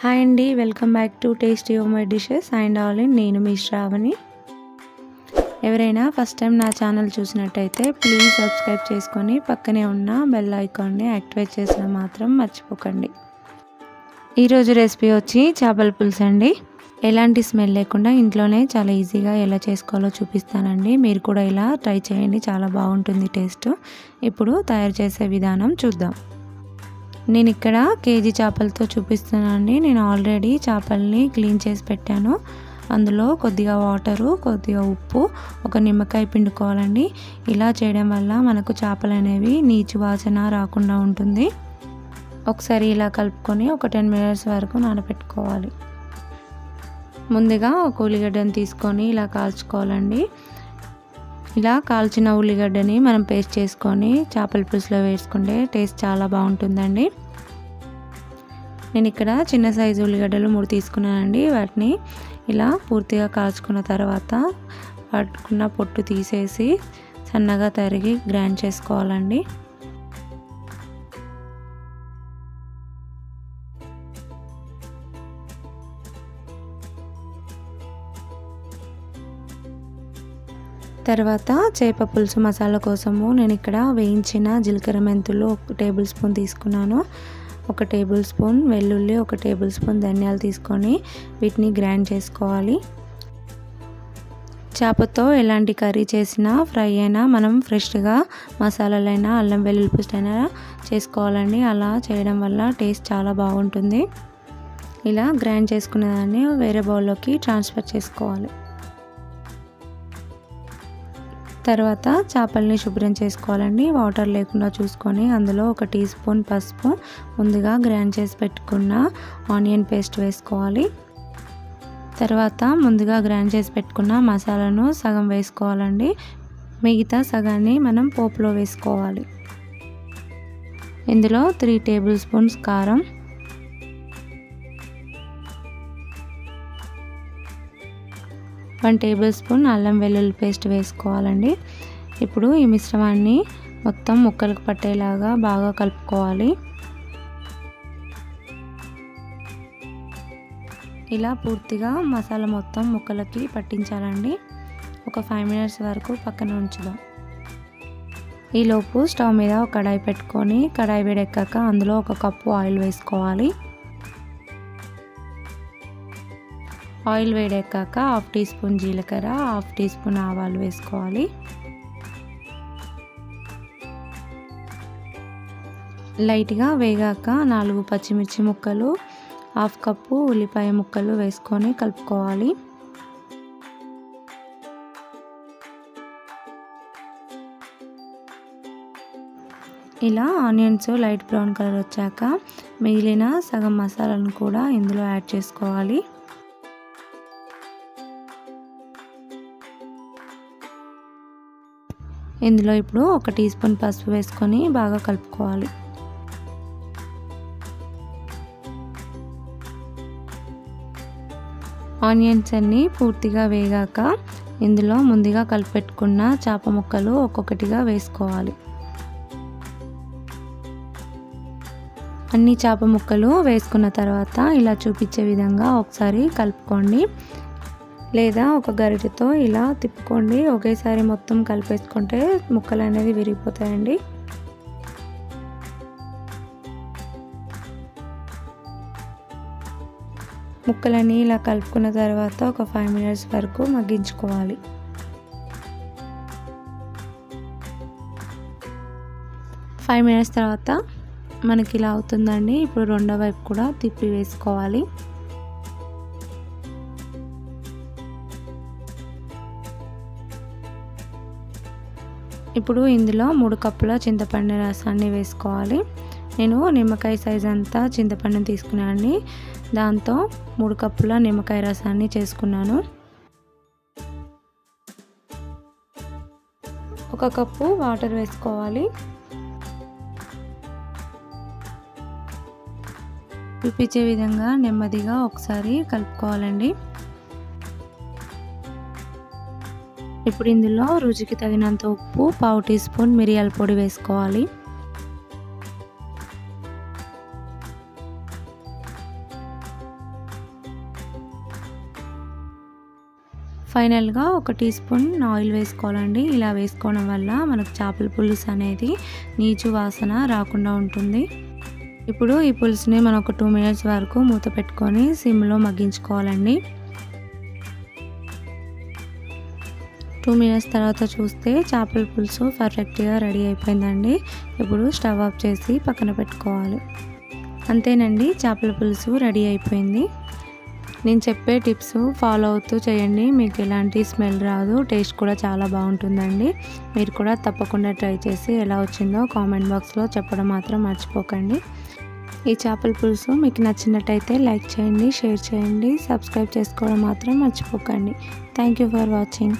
Hi అండి, welcome back to tasty home made dishes and allin. నేను మీ శ్రావణి. ఎవరైనా first time నా ఛానల్ చూసినట్టయితే ప్లీజ్ సబ్స్క్రైబ్ చేసుకొని పక్కనే ఉన్న బెల్ ఐకాన్ని యాక్టివేట్ చేసడం మాత్రం మర్చిపోకండి. ఈరోజు రెసిపీ వచ్చి చేపల పులుసు అండి. ఎలాంటి స్మెల్ లేకుండా ఇంట్లోనే చాలా ఈజీగా ఎలా చేసుకోవాలో చూపిస్తానండి. మీరు కూడా ఇలా ట్రై చేయండి, చాలా బాగుంటుంది టేస్ట్. ఇప్పుడు తయారు చేసే విధానం చూద్దాం. నేను ఇక్కడ కేజీ చేపలతో చూపిస్తున్నానండి. నేను ఆల్రెడీ చేపల్ని క్లీన్ చేసి పెట్టాను. అందులో కొద్దిగా వాటరు, కొద్దిగా ఉప్పు, ఒక నిమ్మకాయ పిండుకోవాలండి. ఇలా చేయడం వల్ల మనకు చేపలు అనేవి నీచు వాసన రాకుండా ఉంటుంది. ఒకసారి ఇలా కలుపుకొని ఒక 10 మినిట్స్ వరకు నానబెట్టుకోవాలి. ముందుగా ఒక ఉల్లిగడ్డను తీసుకొని ఇలా కాల్చుకోవాలండి. ఇలా కాల్చిన ఉల్లిగడ్డని మనం పేస్ట్ చేసుకొని చేపల పులుసులో వేసుకుంటే టేస్ట్ చాలా బాగుంటుందండి. నేను ఇక్కడ చిన్న సైజు ఉల్లిగడ్డలు 3 తీసుకున్నానండి. వాటిని ఇలా పూర్తిగా కాల్చుకున్న తర్వాత వాటికున్న పొట్టు తీసేసి సన్నగా తరిగి గ్రైండ్ చేసుకోవాలండి. తర్వాత చేప పులుసు మసాలా కోసము నేను ఇక్కడ వేయించిన జీలకర్ర మెంతులు 1 టేబుల్ స్పూన్ తీసుకున్నాను. 1 టేబుల్ స్పూన్ వెల్లుల్లి, 1 టేబుల్ స్పూన్ ధనియాలు తీసుకొని వీటిని గ్రైండ్ చేసుకోవాలి. చేపతో ఎలాంటి కర్రీ చేసినా, ఫ్రై అయినా మనం ఫ్రెష్గా మసాలాలైనా అల్లం వెల్లుల్లి పేస్ట్ అయినా చేసుకోవాలండి. అలా చేయడం వల్ల టేస్ట్ చాలా బాగుంటుంది. ఇలా గ్రైండ్ చేసుకున్న దాన్ని వేరే బౌల్లోకి ట్రాన్స్ఫర్ చేసుకోవాలి. తర్వాత చేపల్ని శుభ్రం చేసుకోవాలండి. వాటర్ లేకుండా చూసుకొని అందులో 1 టీ స్పూన్ పసుపు, ముందుగా గ్రైండ్ చేసి పెట్టుకున్న ఆనియన్ పేస్ట్ వేసుకోవాలి. తర్వాత ముందుగా గ్రైండ్ చేసి పెట్టుకున్న మసాలాను సగం వేసుకోవాలండి. మిగతా సగాన్ని మనం పోపులో వేసుకోవాలి. ఇందులో 3 టేబుల్ స్పూన్స్ కారం, 1 టేబుల్ స్పూన్ అల్లం వెల్లుల్లి పేస్ట్ వేసుకోవాలండి. ఇప్పుడు ఈ మిశ్రమాన్ని మొత్తం ముక్కలకు పట్టేలాగా బాగా కలుపుకోవాలి. ఇలా పూర్తిగా మసాలా మొత్తం ముక్కలకి పట్టించాలండి. ఒక 5 మినిట్స్ వరకు పక్కన ఉంచుదాం. ఈలోపు స్టవ్ మీద ఒక కడాయి పెట్టుకొని కడాయి వేడెక్కాక అందులో 1 కప్పు ఆయిల్ వేసుకోవాలి. ఆయిల్ వేడెక్కాక 1/2 టీ స్పూన్ జీలకర్ర, 1/2 టీ స్పూన్ ఆవాలు వేసుకోవాలి. లైట్గా వేగాక 4 పచ్చిమిర్చి ముక్కలు, 1/2 కప్పు ఉల్లిపాయ ముక్కలు వేసుకొని కలుపుకోవాలి. ఇలా ఆనియన్స్ లైట్ బ్రౌన్ కలర్ వచ్చాక మిగిలిన సగం మసాలాను కూడా ఇందులో యాడ్ చేసుకోవాలి. ఇందులో ఇప్పుడు 1 టీ స్పూన్ పసుపు వేసుకొని బాగా కలుపుకోవాలి. ఆనియన్స్ అన్నీ పూర్తిగా వేగాక ఇందులో ముందుగా కలిపెట్టుకున్న చేప ముక్కలు ఒక్కొక్కటిగా వేసుకోవాలి. అన్ని చేప ముక్కలు వేసుకున్న తర్వాత ఇలా చూపించే విధంగా ఒకసారి కలుపుకోండి, లేదా ఒక గరిటెతో ఇలా తిప్పుకోండి. ఒకేసారి మొత్తం కలిపేసుకుంటే ముక్కలు అనేది విరిగిపోతాయండి. ముక్కలని ఇలా కలుపుకున్న తర్వాత ఒక 5 మినిట్స్ వరకు మగ్గించుకోవాలి. 5 మినిట్స్ తర్వాత మనకి ఇలా అవుతుందండి. ఇప్పుడు రెండో వైపు కూడా తిప్పి వేసుకోవాలి. ఇప్పుడు ఇందులో 3 కప్పుల చింతపండు రసాన్ని వేసుకోవాలి. నేను నిమ్మకాయ సైజ్ అంతా చింతపండుని తీసుకున్నానండి. దాంతో 3 కప్పుల నిమ్మకాయ రసాన్ని చేసుకున్నాను. 1 కప్పు వాటర్ వేసుకోవాలి. చూపించే విధంగా నెమ్మదిగా ఒకసారి కలుపుకోవాలండి. ఇప్పుడు ఇందులో రుచికి తగినంత ఉప్పు, 1/2 టీ స్పూన్ మిరియాల పొడి వేసుకోవాలి. ఫైనల్గా 1 టీ స్పూన్ ఆయిల్ వేసుకోవాలండి. ఇలా వేసుకోవడం వల్ల మనకు చేపల పులుసు అనేది నీచు వాసన రాకుండా ఉంటుంది. ఇప్పుడు ఈ పులుసుని మనం ఒక 2 మినిట్స్ వరకు మూత పెట్టుకొని సిమ్లో మగ్గించుకోవాలండి. 2 మినిట్స్ తర్వాత చూస్తే చేపల పులుసు పర్ఫెక్ట్గా రెడీ అయిపోయిందండి. ఇప్పుడు స్టవ్ ఆఫ్ చేసి పక్కన పెట్టుకోవాలి. అంతేనండి, చేపల పులుసు రెడీ అయిపోయింది. నేను చెప్పే టిప్స్ ఫాలో అవుతూ చేయండి. మీకు ఎలాంటి స్మెల్ రాదు, టేస్ట్ కూడా చాలా బాగుంటుందండి. మీరు కూడా తప్పకుండా ట్రై చేసి ఎలా వచ్చిందో కామెంట్ బాక్స్లో చెప్పడం మాత్రం మర్చిపోకండి. ఈ చేపల పులుసు మీకు నచ్చినట్టయితే లైక్ చేయండి, షేర్ చేయండి, సబ్స్క్రైబ్ చేసుకోవడం మాత్రం మర్చిపోకండి. Thank you for watching.